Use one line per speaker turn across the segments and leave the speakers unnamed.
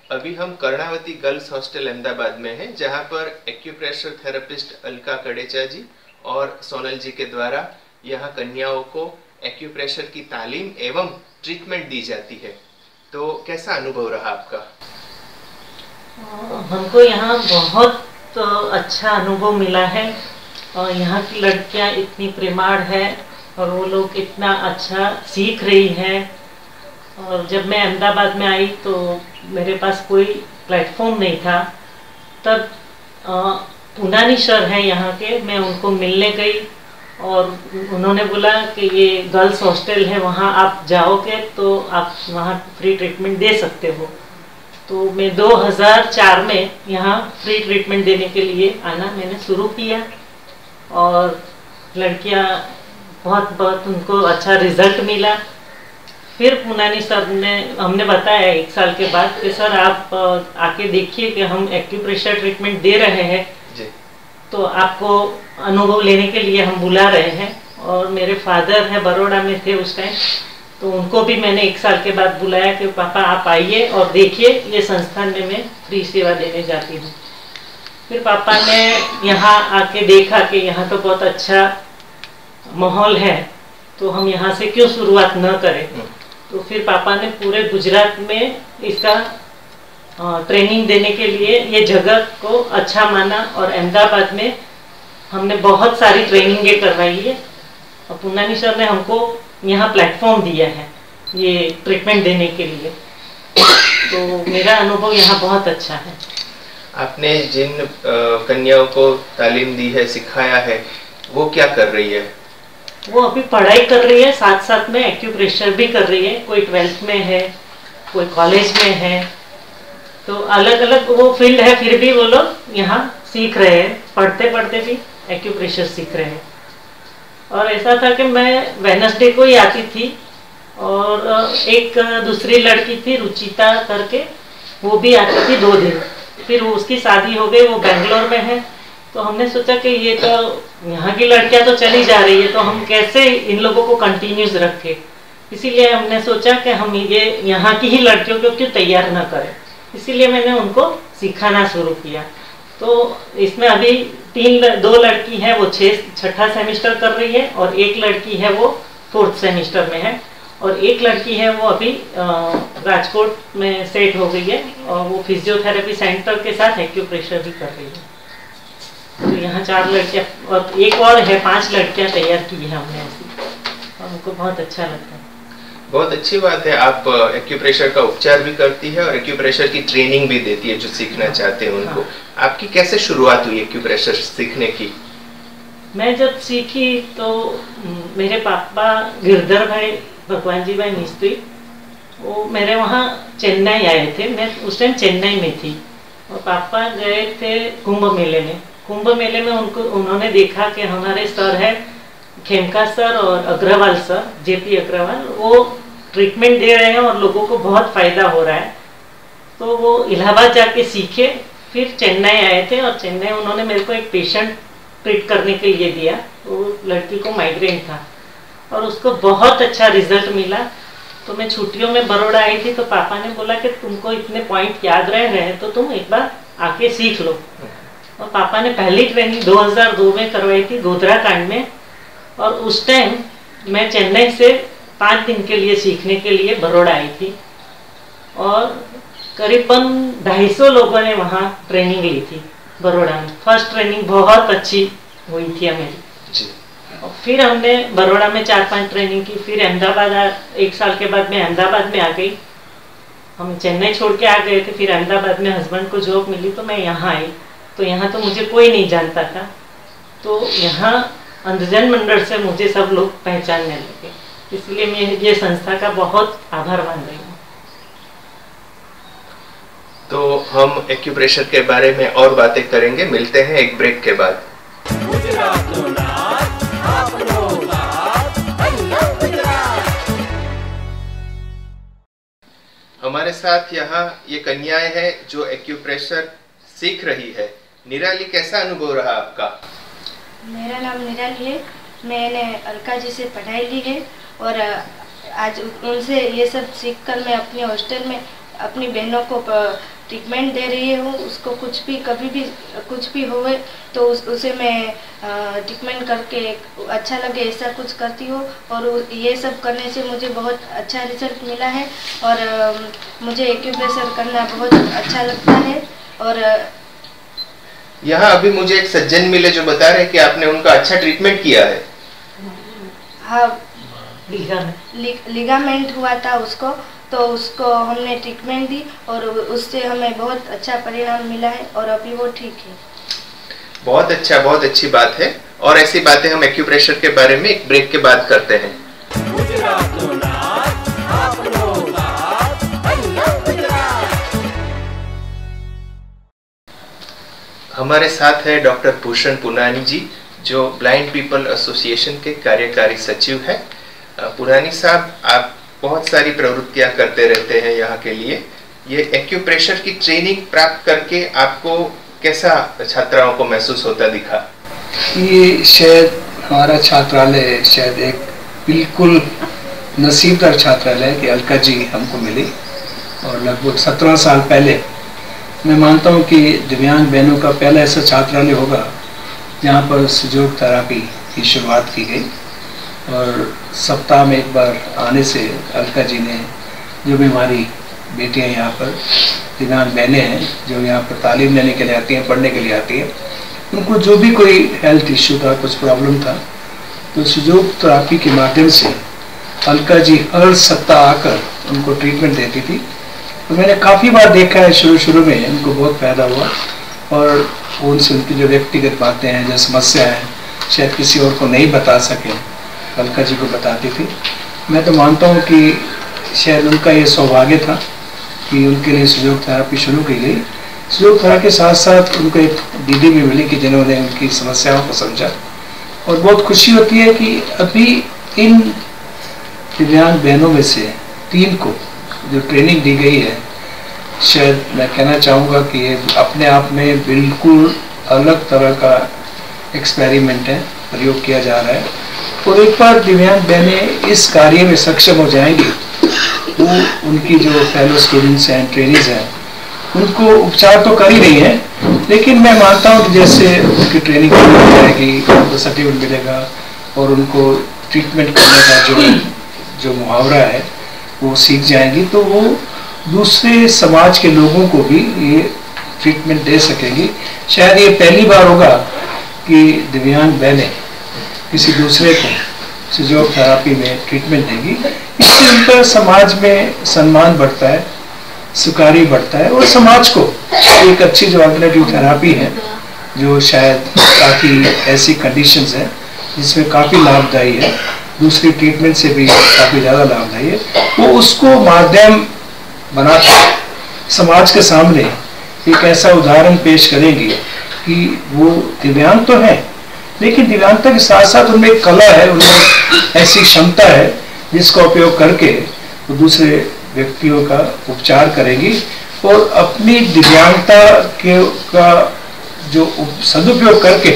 अभी हम Karnavati girls hostel Ahmedabad में हैं, जहां पर एक्यूप्रेशर थेरेपिस्ट अलका कड़ेचा जी और सोनल जी के द्वारा यहाँ कन्याओं को एक्यूप्रेशर की तालीम एवं ट्रीटमेंट दी जाती है। तो कैसा अनुभव रहा आपका?
हमको यहाँ बहुत अच्छा अनुभव मिला है। और यहाँ की लड़कियाँ इतनी प्रेमाड़ है और वो लोग इतना अच्छा सीख रही हैं। और जब मैं अहमदाबाद में आई तो मेरे पास कोई प्लेटफॉर्म नहीं था। तब पुनानी सर हैं यहाँ के, मैं उनको मिलने गई और उन्होंने बोला कि ये गर्ल्स हॉस्टल है, वहाँ आप जाओगे तो आप वहाँ फ्री ट्रीटमेंट दे सकते हो। तो मैं 2004 में यहाँ फ्री ट्रीटमेंट देने के लिए आना मैंने शुरू किया और लड़कियाँ बहुत उनको अच्छा रिजल्ट मिला। फिर पुनानी सर ने हमने बताया 1 साल के बाद कि सर आप आके देखिए कि हम एक्यूप्रेशर ट्रीटमेंट दे रहे हैं जी। तो आपको अनुभव लेने के लिए हम बुला रहे हैं। और मेरे फादर हैं बड़ौदा में थे उस टाइम, तो उनको भी मैंने 1 साल के बाद बुलाया कि पापा आप आइए और देखिए, ये संस्थान में मैं फ्री सेवा देने जाती हूँ। फिर पापा ने यहाँ आके देखा कि यहाँ तो बहुत अच्छा माहौल है, तो हम यहाँ से क्यों शुरुआत न करें। तो फिर पापा ने पूरे गुजरात में इसका ट्रेनिंग देने के लिए ये जगह को अच्छा माना और अहमदाबाद में हमने बहुत सारी ट्रेनिंगें करवाई है। और पुनानी सर ने हमको यहाँ प्लेटफॉर्म दिया है ये ट्रीटमेंट देने के लिए। तो मेरा अनुभव यहाँ बहुत अच्छा है।
आपने जिन कन्याओं को तालीम दी है, सिखाया है, वो क्या कर रही है?
वो अभी पढ़ाई कर रही है, साथ साथ में एक्यूप्रेशर भी कर रही है। कोई 12th में है, कोई कॉलेज में है, तो अलग अलग वो फील्ड है। फिर भी वो लोग यहाँ सीख रहे हैं, पढ़ते पढ़ते भी एक्यूप्रेशर सीख रहे हैं। और ऐसा था कि मैं वेडनेसडे को ही आती थी और एक दूसरी लड़की थी रुचिता करके, वो भी आती थी 2 दिन। फिर उसकी शादी हो गई, वो बेंगलोर में है। तो हमने सोचा कि ये तो यहाँ की लड़कियां तो चली जा रही है, तो हम कैसे इन लोगों को कंटिन्यूस रखें। इसीलिए हमने सोचा कि हम ये यहाँ की ही लड़कियों को क्यों तैयार ना करें। इसीलिए मैंने उनको सिखाना शुरू किया। तो इसमें अभी 2 लड़की हैं, वो 6ठा सेमेस्टर कर रही है और एक लड़की है वो 4th सेमेस्टर में है और एक लड़की है वो अभी राजकोट में सेट हो गई है और वो फिजियोथेरेपी सेंटर के साथ एक्यूप्रेशर भी कर रही है। तो यहाँ 4 लड़कियाँ और एक और है, 5 लड़कियाँ तैयार की है हमने ऐसी, और उनको बहुत अच्छा लगता है।
बहुत अच्छी बात है। आप एक्यूप्रेशर का उपचार भी करती है और एक्यूप्रेशर की ट्रेनिंग भी देती है जो सीखना चाहते हैं उनको। आपकी कैसे शुरुआत हुई एक्यूप्रेशर सीखने की?
मैं जब सीखी तो मेरे पापा गिरधर भाई भगवान जी भाई मिस्त्री, वो मेरे वहाँ चेन्नई आए थे। मैं उस टाइम चेन्नई में थी और पापा गए थे कुंभ मेले में। कुंभ मेले में उन्होंने देखा कि हमारे सर है खेमका सर और अग्रवाल सर, जेपी अग्रवाल, वो ट्रीटमेंट दे रहे हैं और लोगों को बहुत फायदा हो रहा है। तो वो इलाहाबाद जाके सीखे, फिर चेन्नई आए थे और चेन्नई उन्होंने मेरे को एक पेशेंट ट्रीट करने के लिए दिया। वो लड़की को माइग्रेन था और उसको बहुत अच्छा रिजल्ट मिला। तो मैं छुट्टियों में बड़ौदा आई थी तो पापा ने बोला कि तुमको इतने पॉइंट याद रह रहे हैं तो तुम एक बार आके सीख लो। और पापा ने पहली ट्रेनिंग 2002 में करवाई थी गोधरा कांड में। और उस टाइम मैं चेन्नई से 5 दिन के लिए सीखने के लिए बड़ौदा आई थी और करीबन 250 लोगों ने वहाँ ट्रेनिंग ली थी बड़ौदा में। फर्स्ट ट्रेनिंग बहुत अच्छी हुई थी मेरी। और फिर हमने बड़ौदा में 4-5 ट्रेनिंग की। फिर अहमदाबाद 1 साल के बाद मैं अहमदाबाद में आ गई। हम चेन्नई छोड़ के आ गए थे, फिर अहमदाबाद में हस्बैंड को जॉब मिली तो मैं यहाँ आई। तो यहाँ तो मुझे कोई नहीं जानता था, तो यहाँ अंधजन मंडल से मुझे सब लोग पहचानने लगे। इसलिए मैं ये संस्था का बहुत आभार मान रही हूँ।
तो हम एक्यूप्रेशर के बारे में और बातें करेंगे, मिलते हैं एक ब्रेक के बाद। हमारे साथ यहाँ ये कन्याएं हैं जो एक्यूप्रेशर सीख रही है। निराली, कैसा अनुभव रहा आपका?
मेरा नाम निराली है। मैंने अलका जी से पढ़ाई ली है और आज उनसे ये सब सीखकर मैं अपने हॉस्टल में अपनी बहनों को ट्रीटमेंट दे रही हूँ। उसको कुछ भी कभी भी कुछ भी होए तो उसे मैं ट्रीटमेंट करके अच्छा लगे ऐसा कुछ करती हूँ। और ये सब करने से मुझे बहुत अच्छा रिजल्ट मिला है और मुझे एक्यूप्रेशर करना बहुत अच्छा लगता है। और
यहाँ अभी मुझे एक सज्जन मिले जो बता रहे कि आपने उनका अच्छा ट्रीटमेंट किया है।
हाँ, लिगामेंट हुआ था उसको, तो उसको हमने ट्रीटमेंट दी और उससे हमें बहुत अच्छा परिणाम मिला है और अभी वो ठीक है।
बहुत अच्छा, बहुत अच्छी बात है। और ऐसी बातें हम एक्यूप्रेशर के बारे में एक ब्रेक के बाद करते हैं। हमारे साथ है डॉक्टर भूषण पुनानी जी, जो ब्लाइंड पीपल एसोसिएशन के कार्यकारी सचिव हैं। पुनानी साहब, आप बहुत सारी प्रवृत्तियां करते रहते हैं यहाँ के लिए। ये एक्यूप्रेशर की ट्रेनिंग प्राप्त करके आपको कैसा छात्राओं को महसूस होता दिखा?
ये शायद हमारा छात्रालय शायद एक बिल्कुल नसीबदार छात्रालय है कि अलका जी हमको मिली। और लगभग 17 साल पहले मैं मानता हूँ कि दिव्यांग बहनों का पहला ऐसा छात्रालय होगा जहाँ पर सहयोग थेरेपी की शुरुआत की गई। और सप्ताह में एक बार आने से अलका जी ने, जो भी हमारी बेटियाँ यहाँ पर दिव्यांग बहनें हैं जो यहाँ पर तालीम लेने के लिए आती हैं, पढ़ने के लिए आती हैं, उनको जो भी कोई हेल्थ इश्यू था, कुछ प्रॉब्लम था, तो सहयोग थेरेपी के माध्यम से अलका जी हर सप्ताह आकर उनको ट्रीटमेंट देती थी। तो मैंने काफ़ी बार देखा है, शुरू में उनको बहुत फ़ायदा हुआ और उनसे उनकी जो व्यक्तिगत बातें हैं, जो समस्या है, शायद किसी और को नहीं बता सके, अलका जी को बताती थी। मैं तो मानता हूँ कि शायद उनका ये सौभाग्य था कि उनके लिए सहयोग थेरेपी शुरू की गई। सहयोग थेरेपी के साथ साथ उनको एक दीदी भी मिली कि जिन्होंने उनकी समस्याओं को समझा। और बहुत खुशी होती है कि अभी इन दिव्यांग बहनों में से 3 को जो ट्रेनिंग दी गई है, शायद मैं कहना चाहूँगा कि ये अपने आप में बिल्कुल अलग तरह का एक्सपेरिमेंट है, प्रयोग किया जा रहा है। और एक बार दिव्यांग बहनें इस कार्य में सक्षम हो जाएंगी तो उनकी जो फेलो स्टूडेंट्स हैं, ट्रेनीज हैं, उनको उपचार तो कर ही रही हैं, लेकिन मैं मानता हूँ कि जैसे उनकी ट्रेनिंग हो जाएगी, उनको सर्टिफिकेट मिलेगा और उनको ट्रीटमेंट करने का जो मुहावरा है वो सीख जाएंगी, तो वो दूसरे समाज के लोगों को भी ये ट्रीटमेंट दे सकेंगी। शायद ये पहली बार होगा कि दिव्यांग बहनें किसी दूसरे को सहयोग थेरेपी में ट्रीटमेंट देगी। इससे उनका समाज में सम्मान बढ़ता है, स्वीकार्य बढ़ता है और समाज को एक अच्छी जो अल्टरनेटिव थेरेपी है, जो शायद काफ़ी ऐसी कंडीशंस हैं जिसमें काफ़ी लाभदायी है, दूसरी ट्रीटमेंट से भी काफ़ी ज़्यादा लाभदायी है, वो उसको माध्यम बनाकर समाज के सामने एक ऐसा उदाहरण पेश करेंगी कि वो दिव्यांग तो है, लेकिन दिव्यांगता के साथ साथ उनमें एक कला है, उनमें ऐसी क्षमता है जिसका उपयोग करके वो दूसरे व्यक्तियों का उपचार करेंगी और अपनी दिव्यांगता का जो सदुपयोग करके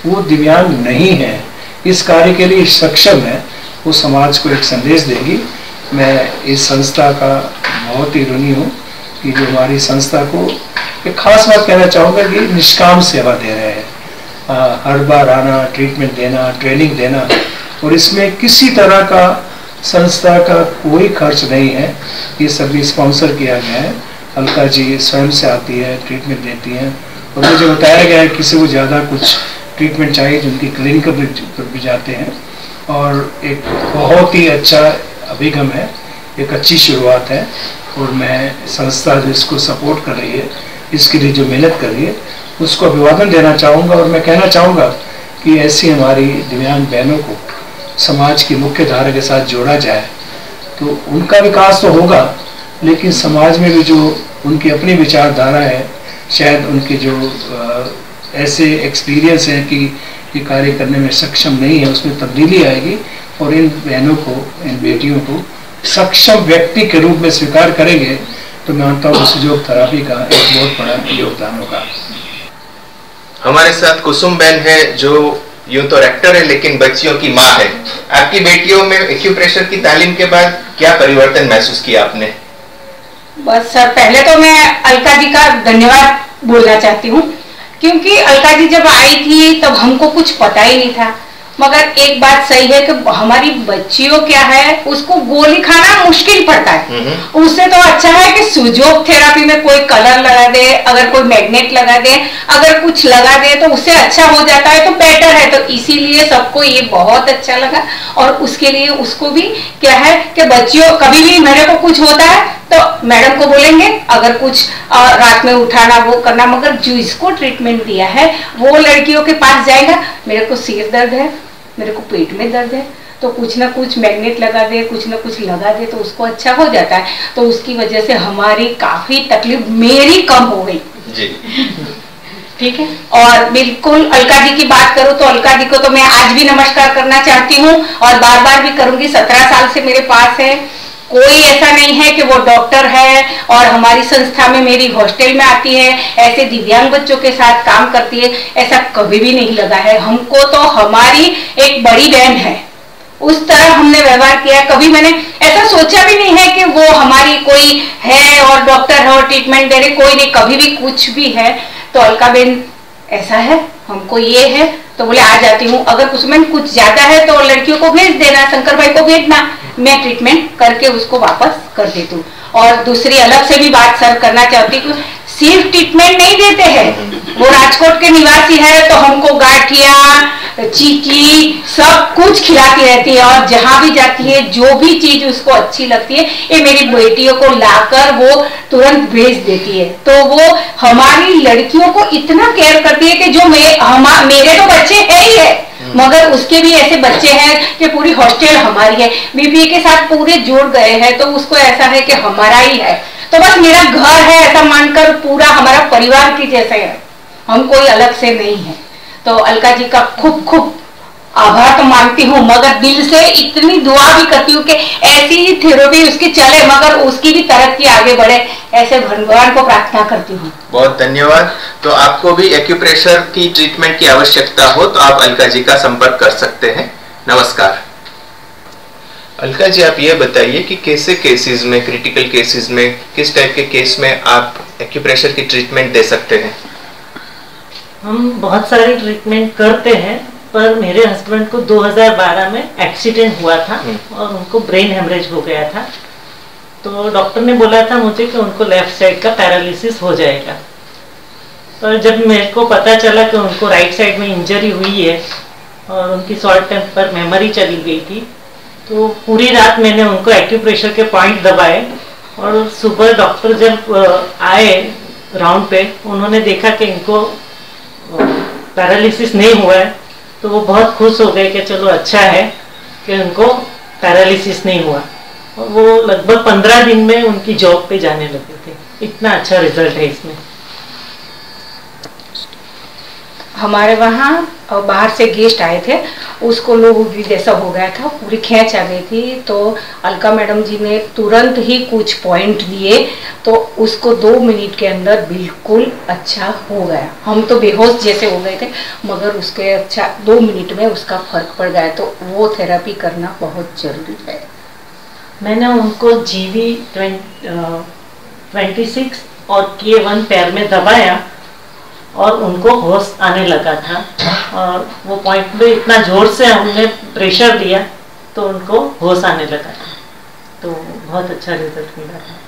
वो दिव्यांग नहीं है, इस कार्य के लिए सक्षम है, वो समाज को एक संदेश देगी। मैं इस संस्था का बहुत ही ऋणी हूँ कि जो हमारी संस्था को एक खास बात कहना चाहूँगा कि निष्काम सेवा दे रहे हैं। हर बार आना, ट्रीटमेंट देना, ट्रेनिंग देना, और इसमें किसी तरह का संस्था का कोई खर्च नहीं है, ये सभी स्पॉन्सर किया गया है। अलका जी स्वयं से आती है, ट्रीटमेंट देती हैं और मुझे बताया गया है किसी को ज़्यादा कुछ ट्रीटमेंट चाहिए जिनकी क्लिनिक पर भी जाते हैं। और एक बहुत ही अच्छा अभिगम है, एक अच्छी शुरुआत है और मैं संस्था जो इसको सपोर्ट कर रही है, इसके लिए जो मेहनत कर रही है, उसको अभिवादन देना चाहूँगा। और मैं कहना चाहूँगा कि ऐसी हमारी दिव्यांग बहनों को समाज की मुख्य धारा के साथ जोड़ा जाए तो उनका विकास तो होगा, लेकिन समाज में भी जो उनकी अपनी विचारधारा है, शायद उनके जो ऐसे एक्सपीरियंस हैं कि ये कार्य करने में सक्षम नहीं है, उसमें तब्दीली आएगी और इन बहनों को, इन बेटियों को सक्षम व्यक्ति के रूप में स्वीकार करेंगे तो मैं मानता हूँ सहयोग थेरेपी का एक बहुत बड़ा योगदान होगा।
हमारे साथ कुसुम बहन है जो यूं तो रेक्टर है लेकिन बच्चियों की माँ है। आपकी बेटियों में एक्यूप्रेशर की तालीम के बाद क्या परिवर्तन महसूस किया आपने?
बस सर, पहले तो मैं अलका जी का धन्यवाद बोलना चाहती हूँ, क्योंकि अलका जी जब आई थी तब हमको कुछ पता ही नहीं था। मगर एक बात सही है कि हमारी बच्चियों क्या है, उसको गोली खाना मुश्किल पड़ता है। उससे तो अच्छा है कि सुजोग थेरेपी में कोई कलर लगा दे, अगर कोई मैग्नेट लगा दे, अगर कुछ लगा दे तो उससे अच्छा हो जाता है, तो बेटर है। तो इसीलिए सबको ये बहुत अच्छा लगा। और उसके लिए उसको भी क्या है कि बच्चियों कभी भी मेरे को कुछ होता है तो मैडम को बोलेंगे, अगर कुछ रात में उठाना वो करना। मगर जो इसको ट्रीटमेंट दिया है वो लड़कियों के पास जाएगा, मेरे को सिर दर्द है, मेरे को पेट में दर्द है, तो कुछ ना कुछ मैग्नेट लगा दे, कुछ ना कुछ लगा दे तो उसको अच्छा हो जाता है। तो उसकी वजह से हमारी काफी तकलीफ मेरी कम हो गई जी। ठीक है। और बिल्कुल अलका जी की बात करूं तो अलका जी को तो मैं आज भी नमस्कार करना चाहती हूँ और बार बार भी करूंगी। 17 साल से मेरे पास है, कोई ऐसा नहीं है कि वो डॉक्टर है और हमारी संस्था में मेरी हॉस्टल में आती है, ऐसे दिव्यांग बच्चों के साथ काम करती है, ऐसा कभी भी नहीं लगा है। हमको तो हमारी एक बड़ी बहन है, उस तरह हमने व्यवहार किया। कभी मैंने ऐसा सोचा भी नहीं है कि वो हमारी कोई है और डॉक्टर है और ट्रीटमेंट दे रही, कोई नहीं। कभी भी कुछ भी है तो अलका बहन ऐसा है, हमको ये है तो बोले आ जाती हूँ। अगर उसमें कुछ ज्यादा है तो लड़कियों को भेज देना, शंकर भाई को भेजना, मैं ट्रीटमेंट करके उसको वापस कर देती हूँ। और दूसरी अलग से भी बात सर करना चाहती हूँ, सिर्फ ट्रीटमेंट नहीं देते हैं। वो राजकोट के निवासी है तो हमको गाठिया, चीकी सब कुछ खिलाती रहती है और जहां भी जाती है जो भी चीज उसको अच्छी लगती है ये मेरी बेटियों को लाकर वो तुरंत भेज देती है। तो वो हमारी लड़कियों को इतना केयर करती है कि जो मेरे तो बच्चे है ही है, मगर उसके भी ऐसे बच्चे हैं कि पूरी हॉस्टल हमारी है, बीपीए के साथ पूरे जुड़ गए हैं। तो उसको ऐसा है कि हमारा ही है, तो बस मेरा घर है ऐसा मानकर पूरा हमारा परिवार की जैसे है, हम कोई अलग से नहीं है। तो अलका जी का खूब खूब आभार तो मानती हूँ, मगर दिल से इतनी दुआ भी करती हूँ कि ऐसी ही थेरेपी उसकी चले, मगर उसकी भी तरक्की आगे बढ़े, ऐसे भगवान को प्रार्थना करती हूँ।
बहुत धन्यवाद। तो आपको भी एक्यूप्रेशर की ट्रीटमेंट की आवश्यकता हो तो आप अलका जी का संपर्क कर सकते हैं। नमस्कार। अलका जी, आप ये बताइए कि कैसे केसेस में, क्रिटिकल केसेस में, किस टाइप के केस में आप एक्यूप्रेशर की ट्रीटमेंट दे सकते हैं?
हम बहुत सारी ट्रीटमेंट करते हैं, पर मेरे हस्बैंड को 2012 में एक्सीडेंट हुआ था और उनको ब्रेन हेमरेज हो गया था। तो डॉक्टर ने बोला था मुझे कि उनको लेफ्ट साइड का पैरालिसिस हो जाएगा। पर जब मेरे को पता चला कि उनको राइट साइड में इंजरी हुई है और उनकी शॉर्ट टेम्पर मेमोरी चली गई थी, तो पूरी रात मैंने उनको एक्यूप्रेशर के पॉइंट दबाए और सुबह डॉक्टर जब आए राउंड पे, उन्होंने देखा कि इनको पैरालिसिस नहीं हुआ है, तो वो बहुत खुश हो गए कि चलो अच्छा है कि उनको पैरालिसिस नहीं हुआ। और वो लगभग 15 दिन में उनकी जॉब पे जाने लगे थे। इतना अच्छा रिजल्ट है इसमें।
हमारे वहाँ बाहर से गेस्ट आए थे, उसको लोग भी जैसा हो गया था, पूरी खींच आ गई थी। तो अलका मैडम जी ने तुरंत ही कुछ पॉइंट दिए तो उसको 2 मिनट के अंदर बिल्कुल अच्छा हो गया। हम तो बेहोश जैसे हो गए थे, मगर उसके अच्छा 2 मिनट में उसका फर्क पड़ गया। तो वो थेरेपी करना बहुत जरूरी है।
मैंने उनको GV 26 और K1 पैर में दबाया और उनको होश आने लगा था, और वो पॉइंट में इतना जोर से हमने प्रेशर दिया तो उनको होश आने लगा था। तो बहुत अच्छा रिजल्ट मिला था।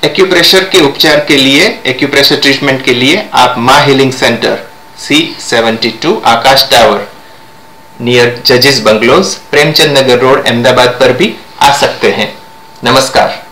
एक्यूप्रेशर के उपचार के लिए, एक्यूप्रेशर ट्रीटमेंट के लिए आप माँ हीलिंग सेंटर C72 आकाश टावर नियर जजेस बंगलोज, प्रेमचंद नगर रोड, अहमदाबाद पर भी आ सकते हैं। नमस्कार।